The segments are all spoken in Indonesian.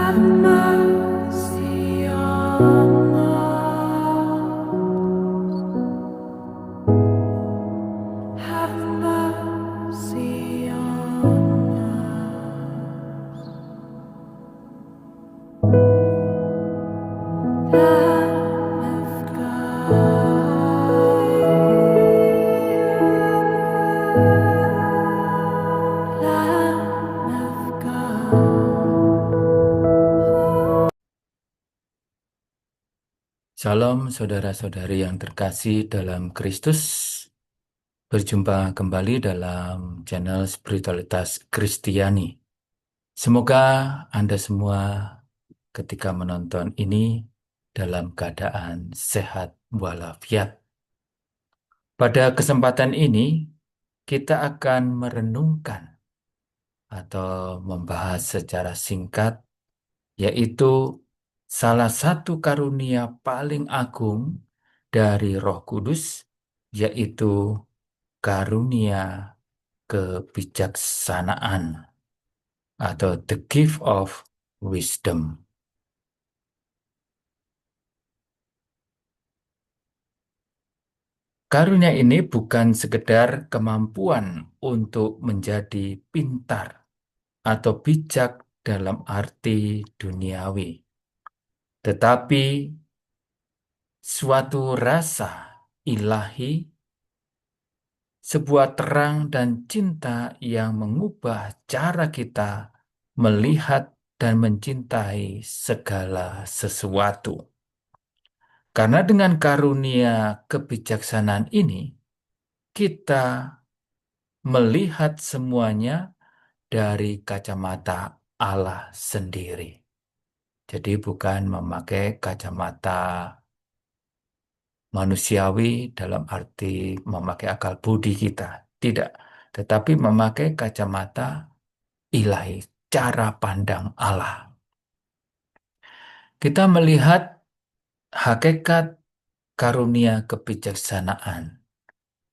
Have mercy on us. Have mercy on us. Lamb of God. Lamb of God. Shalom saudara-saudari yang terkasih dalam Kristus. Berjumpa kembali dalam channel Spiritualitas Kristiani. Semoga Anda semua ketika menonton ini dalam keadaan sehat walafiat. Pada kesempatan ini kita akan merenungkan atau membahas secara singkat, yaitu salah satu karunia paling agung dari Roh Kudus, yaitu karunia kebijaksanaan atau the gift of wisdom. Karunia ini bukan sekedar kemampuan untuk menjadi pintar atau bijak dalam arti duniawi, tetapi suatu rasa ilahi, sebuah terang dan cinta yang mengubah cara kita melihat dan mencintai segala sesuatu. Karena dengan karunia kebijaksanaan ini, kita melihat semuanya dari kacamata Allah sendiri. Jadi bukan memakai kacamata manusiawi dalam arti memakai akal budi kita. Tidak. Tetapi memakai kacamata ilahi, cara pandang Allah. Kita melihat hakikat karunia kebijaksanaan.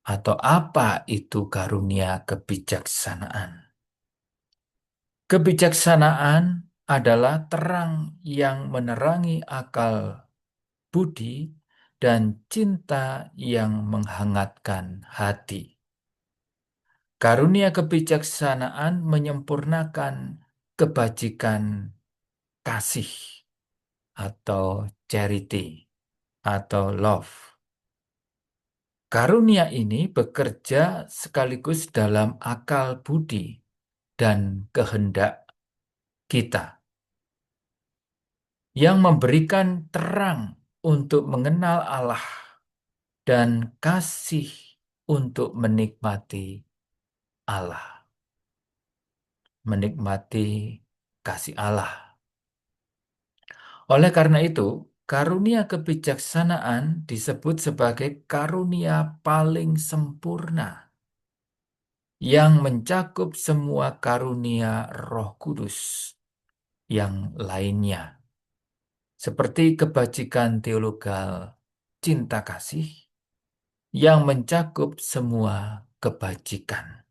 Atau apa itu karunia kebijaksanaan? Kebijaksanaan adalah terang yang menerangi akal budi dan cinta yang menghangatkan hati. Karunia kebijaksanaan menyempurnakan kebajikan kasih atau charity atau love. Karunia ini bekerja sekaligus dalam akal budi dan kehendak kita, yang memberikan terang untuk mengenal Allah dan kasih untuk menikmati Allah. Menikmati kasih Allah. Oleh karena itu, karunia kebijaksanaan disebut sebagai karunia paling sempurna yang mencakup semua karunia Roh Kudus yang lainnya, seperti kebajikan teologal cinta kasih yang mencakup semua kebajikan.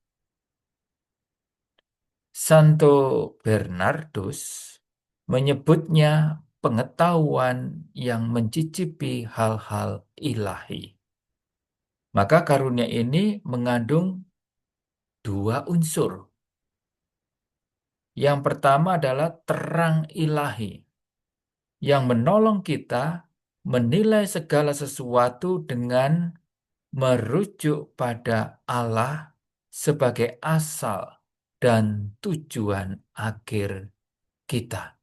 Santo Bernardus menyebutnya pengetahuan yang mencicipi hal-hal ilahi. Maka karunia ini mengandung dua unsur. Yang pertama adalah terang ilahi, yang menolong kita menilai segala sesuatu dengan merujuk pada Allah sebagai asal dan tujuan akhir kita.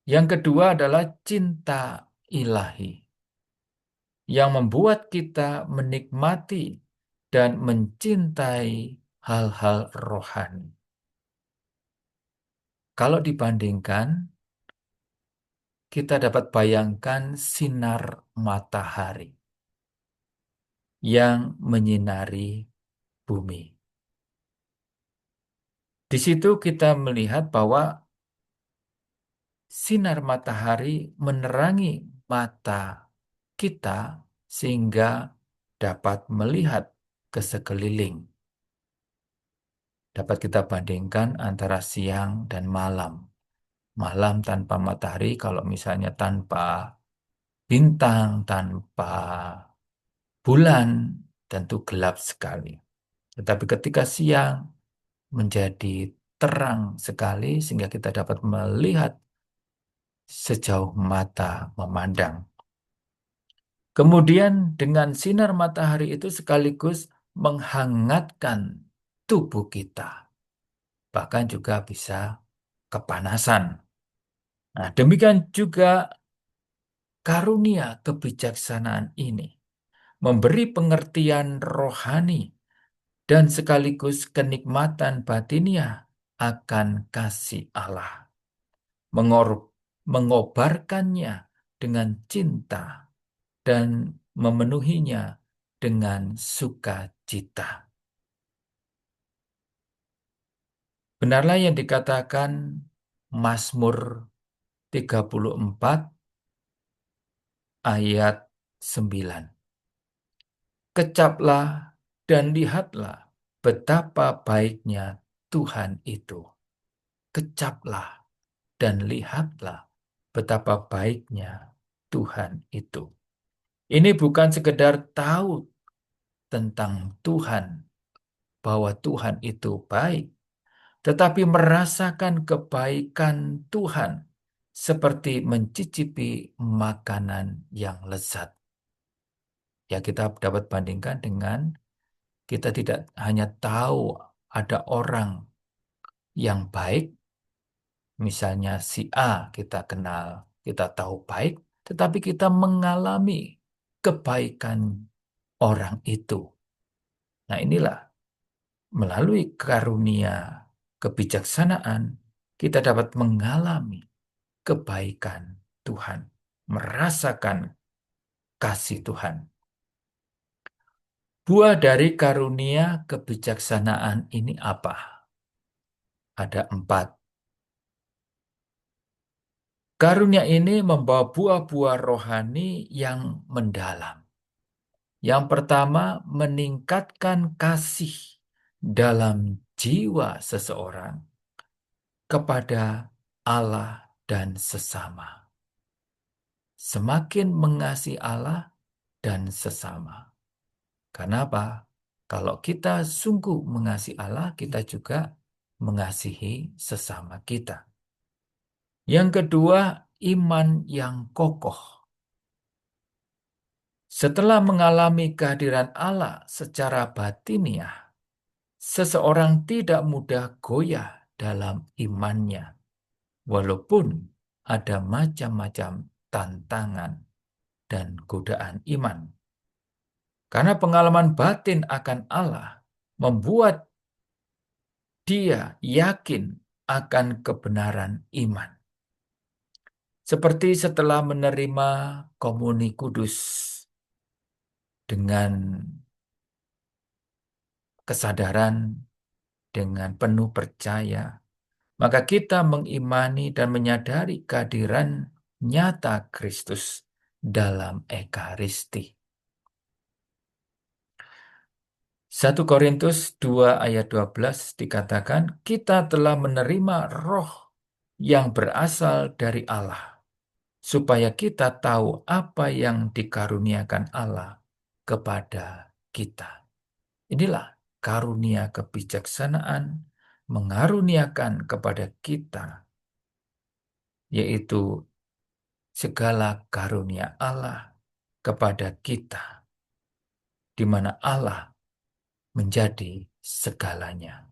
Yang kedua adalah cinta ilahi, yang membuat kita menikmati dan mencintai hal-hal rohani. Kalau dibandingkan, kita dapat bayangkan sinar matahari yang menyinari bumi. Di situ kita melihat bahwa sinar matahari menerangi mata kita sehingga dapat melihat ke sekeliling. Dapat kita bandingkan antara siang dan malam. Malam tanpa matahari, kalau misalnya tanpa bintang, tanpa bulan, tentu gelap sekali. Tetapi ketika siang menjadi terang sekali sehingga kita dapat melihat sejauh mata memandang. Kemudian dengan sinar matahari itu sekaligus menghangatkan tubuh kita, bahkan juga bisa kepanasan. Nah, demikian juga karunia kebijaksanaan ini memberi pengertian rohani dan sekaligus kenikmatan batiniah akan kasih Allah, mengobarkannya dengan cinta dan memenuhinya dengan sukacita. Benarlah yang dikatakan Mazmur 34 ayat 9. Kecaplah dan lihatlah betapa baiknya Tuhan itu. Kecaplah dan lihatlah betapa baiknya Tuhan itu. Ini bukan sekedar tahu tentang Tuhan, bahwa Tuhan itu baik, tetapi merasakan kebaikan Tuhan seperti mencicipi makanan yang lezat. Ya, kita dapat bandingkan dengan kita tidak hanya tahu ada orang yang baik, misalnya si A kita kenal, kita tahu baik, tetapi kita mengalami kebaikan orang itu. Nah, inilah melalui karunia kebijaksanaan kita dapat mengalami kebaikan Tuhan, merasakan kasih Tuhan. Buah dari karunia kebijaksanaan ini apa? Ada 4. Karunia ini membawa buah-buah rohani yang mendalam. Yang pertama, meningkatkan kasih dalam jiwa seseorang kepada Allah dan sesama. Semakin mengasihi Allah dan sesama. Kenapa? Kalau kita sungguh mengasihi Allah, kita juga mengasihi sesama kita. Yang kedua, iman yang kokoh. Setelah mengalami kehadiran Allah secara batiniah, seseorang tidak mudah goyah dalam imannya, walaupun ada macam-macam tantangan dan godaan iman. Karena pengalaman batin akan Allah membuat dia yakin akan kebenaran iman. Seperti setelah menerima komuni kudus dengan kesadaran, dengan penuh percaya, maka kita mengimani dan menyadari kehadiran nyata Kristus dalam Ekaristi. 1 Korintus 2 ayat 12 dikatakan, kita telah menerima roh yang berasal dari Allah, supaya kita tahu apa yang dikaruniakan Allah kepada kita. Inilah karunia kebijaksanaan mengaruniakan kepada kita, yaitu segala karunia Allah kepada kita, di mana Allah menjadi segalanya.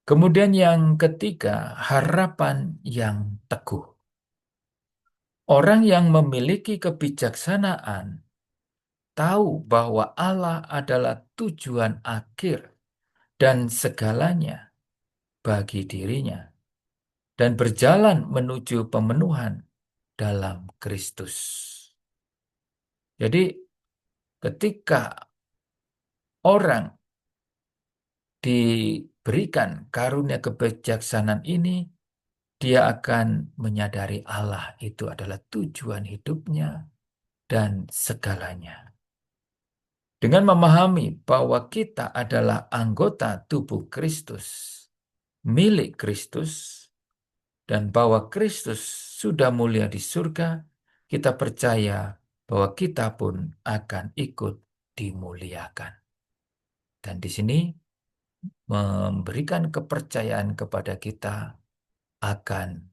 Kemudian yang ketiga, harapan yang teguh. Orang yang memiliki kebijaksanaan tahu bahwa Allah adalah tujuan akhir dan segalanya bagi dirinya, dan berjalan menuju pemenuhan dalam Kristus. Jadi, ketika orang diberikan karunia kebijaksanaan ini, dia akan menyadari Allah itu adalah tujuan hidupnya dan segalanya. Dengan memahami bahwa kita adalah anggota tubuh Kristus, milik Kristus, dan bahwa Kristus sudah mulia di surga, kita percaya bahwa kita pun akan ikut dimuliakan. Dan di sini memberikan kepercayaan kepada kita akan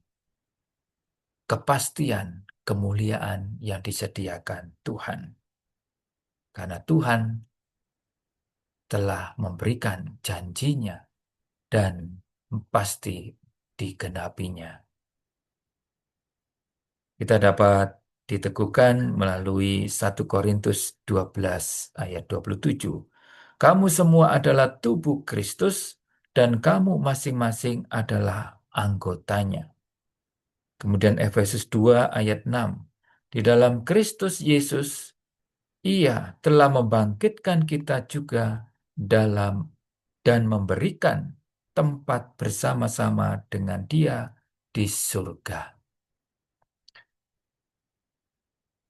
kepastian kemuliaan yang disediakan Tuhan. Karena Tuhan telah memberikan janjinya dan pasti digenapinya. Kita dapat diteguhkan melalui 1 Korintus 12 ayat 27. Kamu semua adalah tubuh Kristus dan kamu masing-masing adalah anggotanya. Kemudian Efesus 2 ayat 6. Di dalam Kristus Yesus, Ia telah membangkitkan kita juga dalam dan memberikan tempat bersama-sama dengan Dia di surga.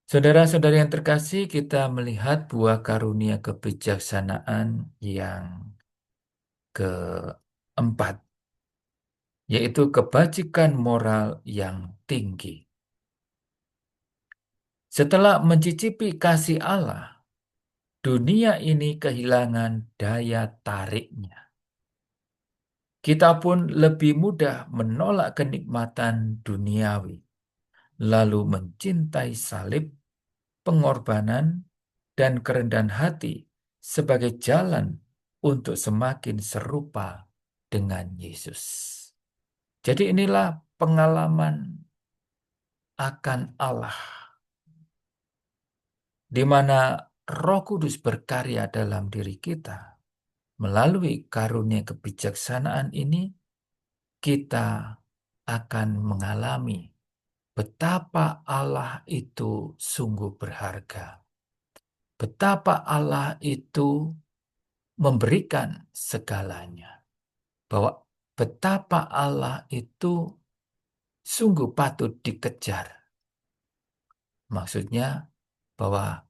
Saudara-saudari yang terkasih, kita melihat buah karunia kebijaksanaan yang keempat, yaitu kebajikan moral yang tinggi. Setelah mencicipi kasih Allah, dunia ini kehilangan daya tariknya. Kita pun lebih mudah menolak kenikmatan duniawi, lalu mencintai salib, pengorbanan, dan kerendahan hati sebagai jalan untuk semakin serupa dengan Yesus. Jadi inilah pengalaman akan Allah, di mana Roh Kudus berkarya dalam diri kita. Melalui karunia kebijaksanaan ini, kita akan mengalami betapa Allah itu sungguh berharga. Betapa Allah itu memberikan segalanya. Bahwa betapa Allah itu sungguh patut dikejar. Maksudnya bahwa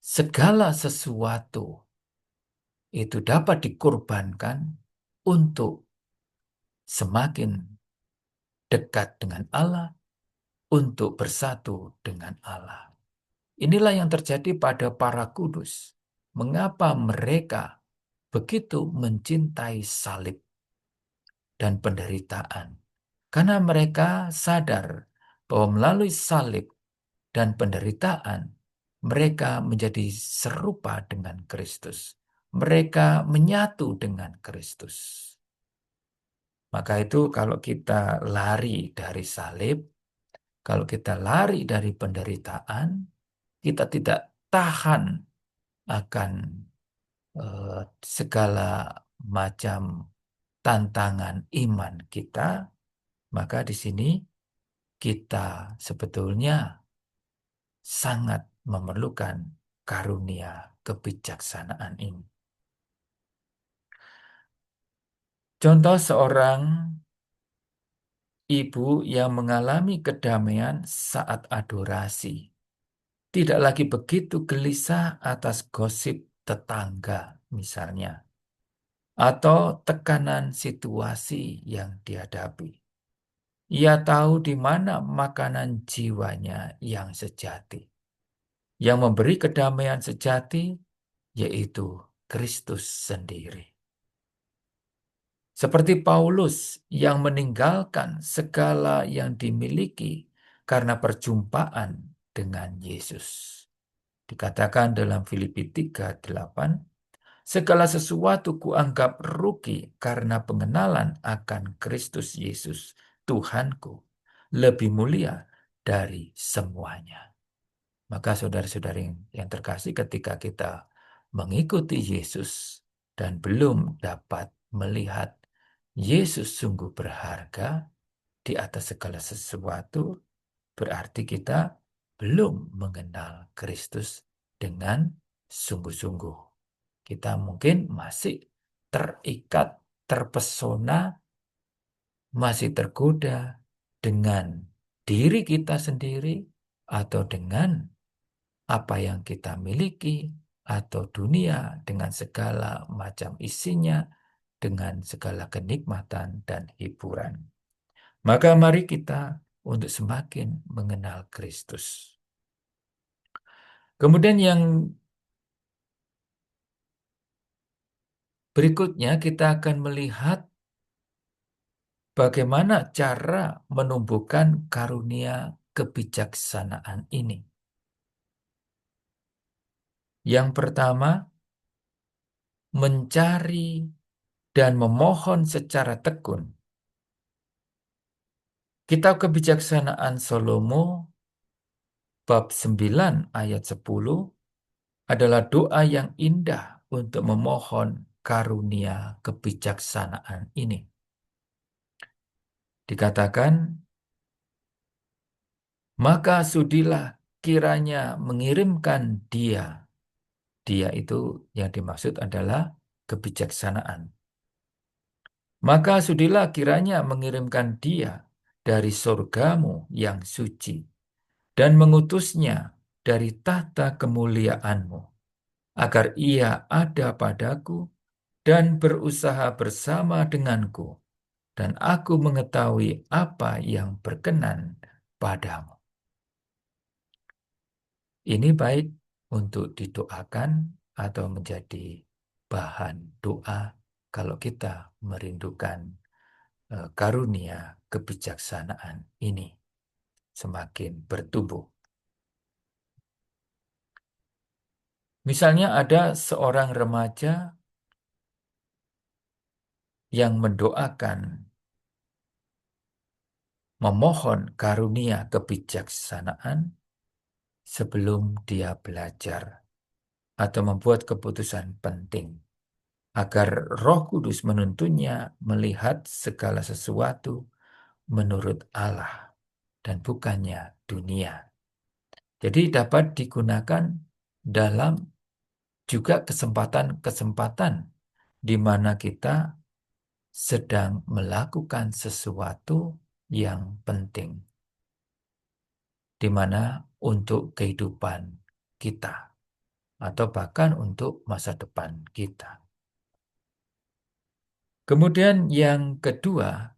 segala sesuatu itu dapat dikorbankan untuk semakin dekat dengan Allah, untuk bersatu dengan Allah. Inilah yang terjadi pada para kudus. Mengapa mereka begitu mencintai salib dan penderitaan? Karena mereka sadar bahwa melalui salib dan penderitaan, mereka menjadi serupa dengan Kristus. Mereka menyatu dengan Kristus. Maka itu kalau kita lari dari salib, kalau kita lari dari penderitaan, kita tidak tahan akan segala macam tantangan iman kita, maka di sini kita sebetulnya sangat memerlukan karunia kebijaksanaan ini. Contoh seorang ibu yang mengalami kedamaian saat adorasi. Tidak lagi begitu gelisah atas gosip tetangga misalnya. Atau tekanan situasi yang dihadapi. Ia tahu di mana makanan jiwanya yang sejati. Yang memberi kedamaian sejati yaitu Kristus sendiri. Seperti Paulus yang meninggalkan segala yang dimiliki karena perjumpaan dengan Yesus. Dikatakan dalam Filipi 3:8, segala sesuatu kuanggap rugi karena pengenalan akan Kristus Yesus, Tuhanku, lebih mulia dari semuanya. Maka saudara-saudari yang terkasih, ketika kita mengikuti Yesus dan belum dapat melihat Yesus sungguh berharga di atas segala sesuatu, berarti kita belum mengenal Kristus dengan sungguh-sungguh. Kita mungkin masih terikat, terpesona, masih tergoda dengan diri kita sendiri atau dengan apa yang kita miliki atau dunia dengan segala macam isinya, dengan segala kenikmatan dan hiburan. Maka mari kita untuk semakin mengenal Kristus. Kemudian yang berikutnya kita akan melihat bagaimana cara menumbuhkan karunia kebijaksanaan ini. Yang pertama, mencari dan memohon secara tekun. Kitab Kebijaksanaan Salomo bab 9 ayat 10 adalah doa yang indah untuk memohon karunia kebijaksanaan ini. Dikatakan, maka sudilah kiranya mengirimkan dia. Dia itu yang dimaksud adalah kebijaksanaan. Maka sudilah kiranya mengirimkan dia dari surgamu yang suci dan mengutusnya dari tahta kemuliaanmu, agar ia ada padaku dan berusaha bersama denganku, dan aku mengetahui apa yang berkenan padamu. Ini baik untuk didoakan atau menjadi bahan doa kalau kita merindukan karunia kebijaksanaan ini semakin bertumbuh. Misalnya ada seorang remaja yang mendoakan, memohon karunia kebijaksanaan sebelum dia belajar atau membuat keputusan penting, agar Roh Kudus menuntunnya melihat segala sesuatu menurut Allah dan bukannya dunia. Jadi dapat digunakan dalam juga kesempatan-kesempatan di mana kita sedang melakukan sesuatu yang penting, di mana untuk kehidupan kita atau bahkan untuk masa depan kita. Kemudian yang kedua,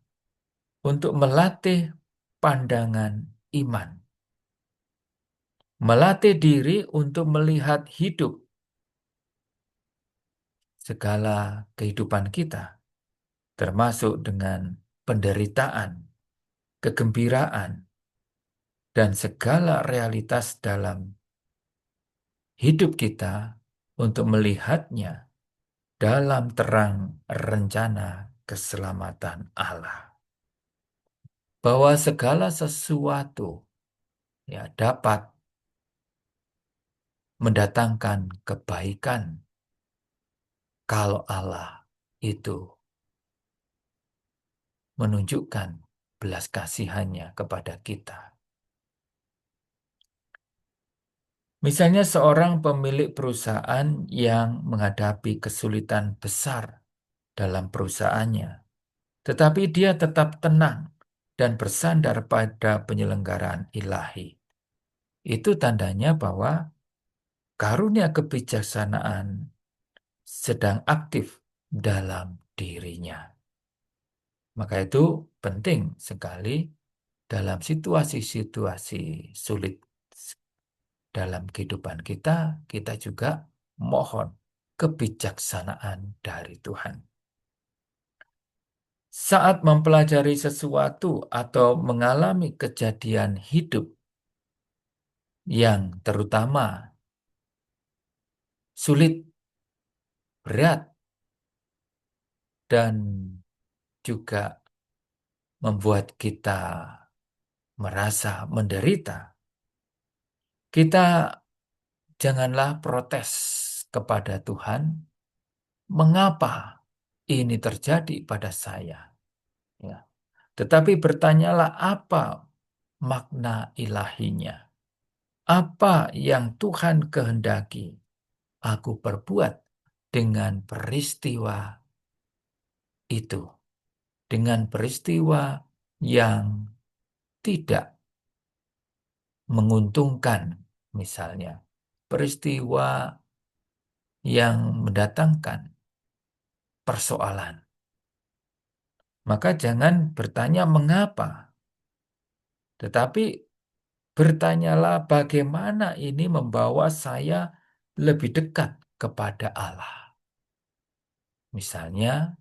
untuk melatih pandangan iman. Melatih diri untuk melihat hidup, segala kehidupan kita, termasuk dengan penderitaan, kegembiraan, dan segala realitas dalam hidup kita untuk melihatnya dalam terang rencana keselamatan Allah. Bahwa segala sesuatu ya dapat mendatangkan kebaikan kalau Allah itu menunjukkan belas kasihannya kepada kita. Misalnya seorang pemilik perusahaan yang menghadapi kesulitan besar dalam perusahaannya, tetapi dia tetap tenang dan bersandar pada penyelenggaraan ilahi. Itu tandanya bahwa karunia kebijaksanaan sedang aktif dalam dirinya. Maka itu penting sekali dalam situasi-situasi sulit dalam kehidupan kita, kita juga mohon kebijaksanaan dari Tuhan. Saat mempelajari sesuatu atau mengalami kejadian hidup yang terutama sulit, berat, dan juga membuat kita merasa menderita, kita janganlah protes kepada Tuhan, mengapa ini terjadi pada saya? Ya. Tetapi bertanyalah apa makna ilahinya. Apa yang Tuhan kehendaki aku perbuat dengan peristiwa itu. Dengan peristiwa yang tidak menguntungkan, misalnya peristiwa yang mendatangkan persoalan, maka jangan bertanya mengapa, tetapi bertanyalah bagaimana ini membawa saya lebih dekat kepada Allah. Misalnya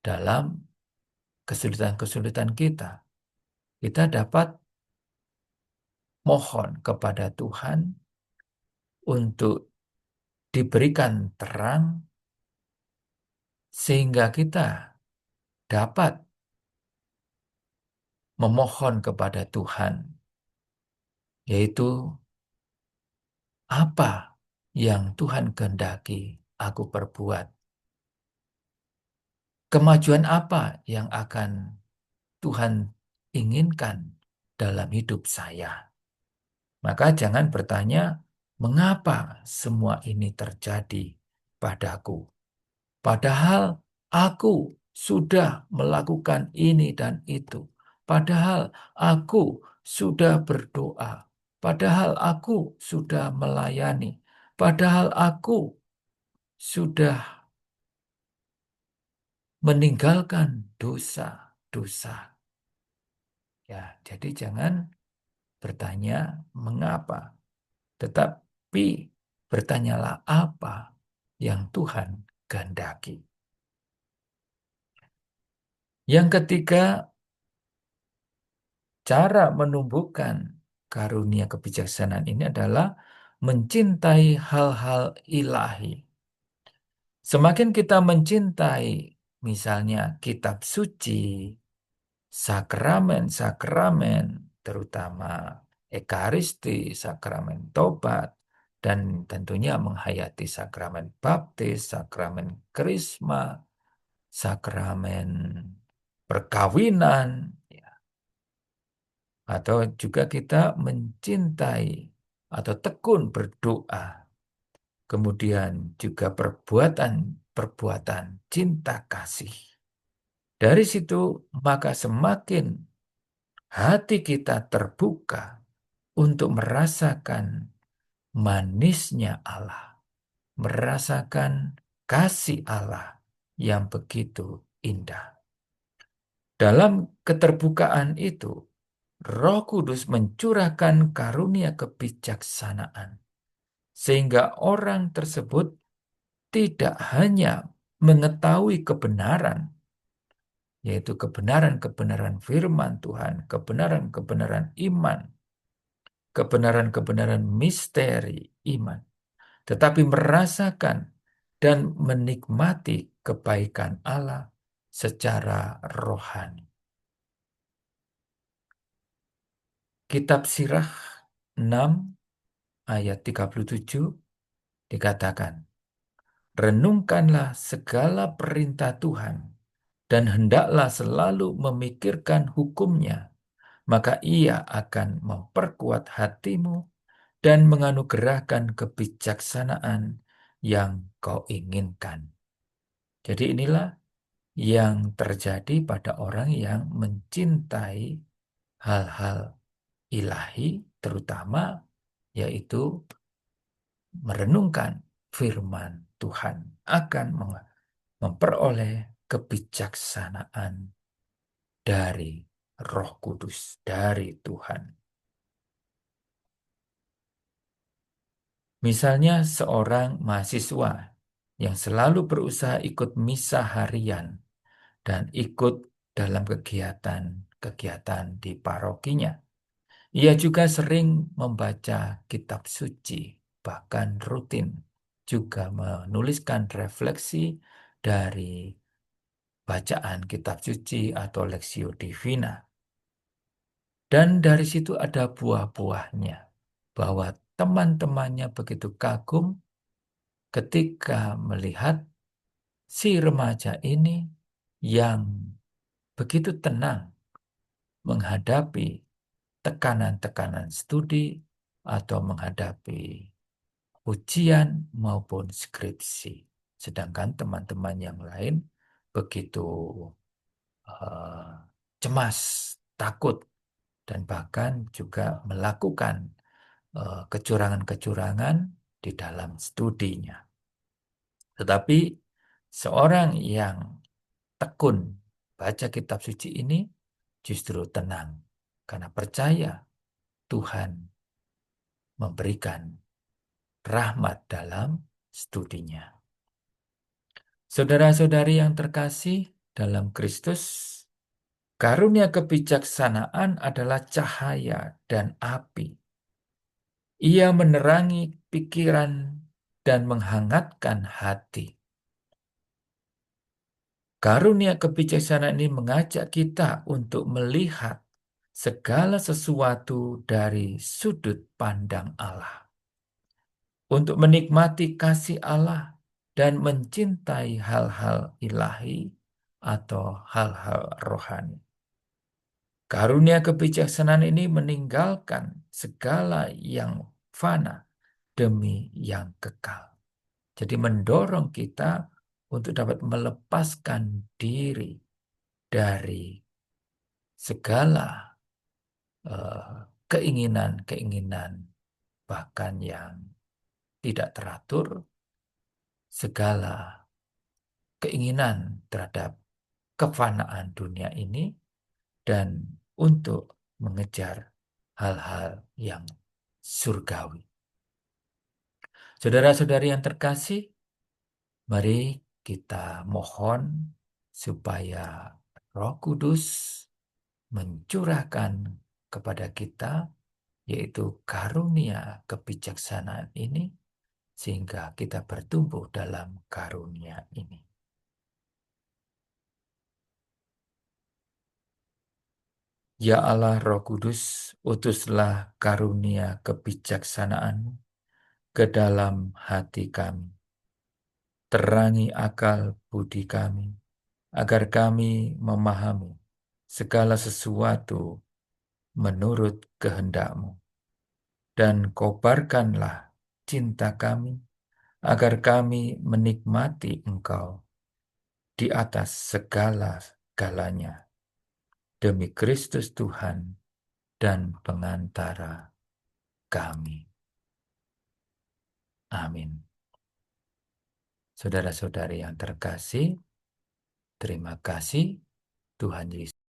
dalam kesulitan-kesulitan kita, kita dapat mohon kepada Tuhan untuk diberikan terang sehingga kita dapat memohon kepada Tuhan, yaitu apa yang Tuhan kehendaki aku perbuat. Kemajuan apa yang akan Tuhan inginkan dalam hidup saya. Maka jangan bertanya, mengapa semua ini terjadi padaku? Padahal aku sudah melakukan ini dan itu. Padahal aku sudah berdoa. Padahal aku sudah melayani. Padahal aku sudah meninggalkan dosa-dosa. Ya, jadi jangan bertanya mengapa, tetapi bertanyalah apa yang Tuhan kehendaki. Yang ketiga, cara menumbuhkan karunia kebijaksanaan ini adalah mencintai hal-hal ilahi. Semakin kita mencintai misalnya kitab suci, sakramen-sakramen, terutama Ekaristi, sakramen tobat, dan tentunya menghayati sakramen baptis, sakramen krisma, sakramen perkawinan, ya. Atau juga kita mencintai atau tekun berdoa, kemudian juga perbuatan-perbuatan cinta kasih. Dari situ maka semakin hati kita terbuka untuk merasakan manisnya Allah, merasakan kasih Allah yang begitu indah. Dalam keterbukaan itu, Roh Kudus mencurahkan karunia kebijaksanaan, sehingga orang tersebut tidak hanya mengetahui kebenaran, yaitu kebenaran-kebenaran firman Tuhan, kebenaran-kebenaran iman, kebenaran-kebenaran misteri iman, tetapi merasakan dan menikmati kebaikan Allah secara rohani. Kitab Sirah 6 ayat 37 dikatakan, renungkanlah segala perintah Tuhan dan hendaklah selalu memikirkan hukumnya, maka ia akan memperkuat hatimu dan menganugerahkan kebijaksanaan yang kau inginkan. Jadi inilah yang terjadi pada orang yang mencintai hal-hal ilahi, terutama yaitu merenungkan firman Tuhan, akan memperoleh kebijaksanaan dari Roh Kudus, dari Tuhan. Misalnya seorang mahasiswa yang selalu berusaha ikut misa harian dan ikut dalam kegiatan-kegiatan di parokinya. Ia juga sering membaca kitab suci, bahkan rutin juga menuliskan refleksi dari bacaan kitab suci atau Lexio Divina. Dan dari situ ada buah-buahnya, bahwa teman-temannya begitu kagum ketika melihat si remaja ini yang begitu tenang menghadapi tekanan-tekanan studi atau menghadapi ujian maupun skripsi. Sedangkan teman-teman yang lain begitu cemas, takut, dan bahkan juga melakukan kecurangan-kecurangan di dalam studinya. Tetapi seorang yang tekun baca kitab suci ini justru tenang karena percaya Tuhan memberikan rahmat dalam studinya. Saudara-saudari yang terkasih dalam Kristus, karunia kebijaksanaan adalah cahaya dan api. Ia menerangi pikiran dan menghangatkan hati. Karunia kebijaksanaan ini mengajak kita untuk melihat segala sesuatu dari sudut pandang Allah, untuk menikmati kasih Allah dan mencintai hal-hal ilahi atau hal-hal rohani. Karunia kebijaksanaan ini meninggalkan segala yang fana demi yang kekal. Jadi mendorong kita untuk dapat melepaskan diri dari segala keinginan-keinginan bahkan yang tidak teratur, segala keinginan terhadap kefanaan dunia ini, dan untuk mengejar hal-hal yang surgawi. Saudara-saudari yang terkasih, mari kita mohon supaya Roh Kudus mencurahkan kepada kita, yaitu karunia kebijaksanaan ini, sehingga kita bertumbuh dalam karunia ini. Ya Allah Roh Kudus, utuslah karunia kebijaksanaan ke dalam hati kami. Terangi akal budi kami, agar kami memahami segala sesuatu menurut kehendak-Mu. Dan kobarkanlah cinta kami, agar kami menikmati Engkau di atas segala-galanya. Demi Kristus Tuhan dan pengantara kami. Amin. Saudara-saudari yang terkasih, terima kasih Tuhan Yesus.